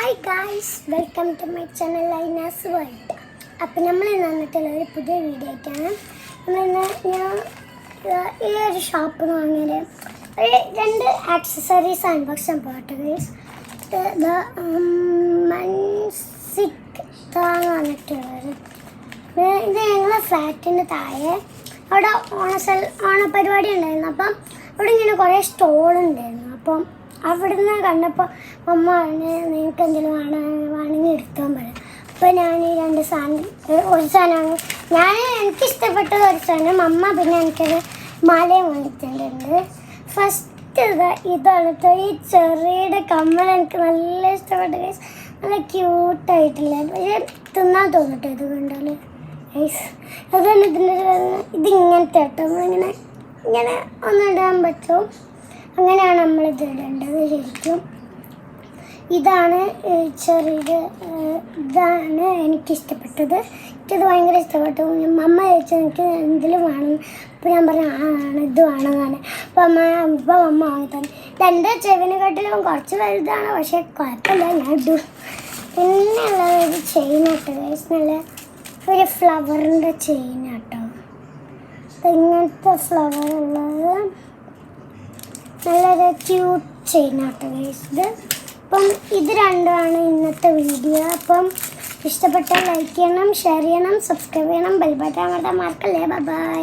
Hi guys, welcome to my channel Lina's world. അപ്പം നമ്മൾ ഇന്ന് വന്നിട്ടുള്ള ഒരു പുതിയ വീഡിയോ ആയിട്ടാണ്. ഞാൻ ഈ ഒരു ഷോപ്പിൽ നിന്ന് വാങ്ങിയത് ഒരു 2 ആക്സസറീസ് അൺബോക്സ് ചെയ്യാൻ പോകട്ടെ ഗൈസ്. ഇത് മൺസിക് എന്ന് പറഞ്ഞിട്ടുള്ളത്. ഇത് ഞങ്ങളെ ഫ്ലാറ്റിൻ്റെ താഴെ അവിടെ ഓണപരിപാടി ഉണ്ടായിരുന്നു. അപ്പം അവിടെ ഇങ്ങനെ കുറേ സ്റ്റോളുണ്ടായിരുന്നു. അപ്പം അവിടുന്ന് കണ്ടപ്പോൾ അമ്മ നിങ്ങൾക്ക് എന്തെങ്കിലും വേണമെങ്കിൽ എടുക്കാൻ പറയാം. അപ്പോൾ ഞാൻ ഈ 2 സാധനം ഒരു സാധനമാണ് എനിക്കിഷ്ടപ്പെട്ടത്. ഒരു സാധനം അമ്മ പിന്നെ എനിക്കൊരു മാലയും വാങ്ങിച്ചിട്ടുണ്ട്. ഫസ്റ്റ് ഇതാണ് ഈ ചെറിയുടെ കമ്മൽ എനിക്ക് നല്ല ഇഷ്ടപ്പെട്ട ഗൈസ്. നല്ല ക്യൂട്ടായിട്ടില്ല, പക്ഷേ തിന്നാൻ തോന്നിട്ട് ഇത് കണ്ടാൽ ഗൈസ്. അതുകൊണ്ട് ഇതിങ്ങനത്തെ കേട്ടോ, ഇങ്ങനെ ഒന്നിടാൻ പറ്റും. അങ്ങനെയാണ് നമ്മളിത് ഇടേണ്ടത്. ശരിക്കും ഇതാണ് ഇതാണ് എനിക്കിഷ്ടപ്പെട്ടത്. എനിക്കത് ഭയങ്കര ഇഷ്ടപ്പെട്ടു. അമ്മ ചോദിച്ചാൽ എനിക്ക് എന്തെങ്കിലും വേണം. അപ്പോൾ ഞാൻ പറഞ്ഞു ഇത് വേണമെന്നാണ്. അപ്പോൾ അമ്മ വാങ്ങി തന്നെ. എൻ്റെ ചെവിനെക്കാട്ടിലും കുറച്ച് വലുതാണ്, പക്ഷേ കുഴപ്പമില്ല, ഞാൻ ഇടും. പിന്നെ ഉള്ളത് ഒരു ചെയിനാട്ടോ ഗൈസ്, നല്ല ഒരു ഫ്ലവറിൻ്റെ ചെയിനാട്ടോ. ഇങ്ങനത്തെ ഫ്ലവർ ഉള്ളത് നല്ലൊരു ക്യൂട്ട് ചെയിനാട്ടോ ഗൈസ് ഇത്. അപ്പം ഇത് രണ്ടുമാണ് ഇന്നത്തെ വീഡിയോ. അപ്പം ഇഷ്ടപ്പെട്ടാൽ ലൈക്ക് ചെയ്യണം, ഷെയർ ചെയ്യണം, സബ്സ്ക്രൈബ് ചെയ്യണം, ബെൽ ബട്ടൺ അമർത്താൻ മറക്കല്ലേ. ബൈ.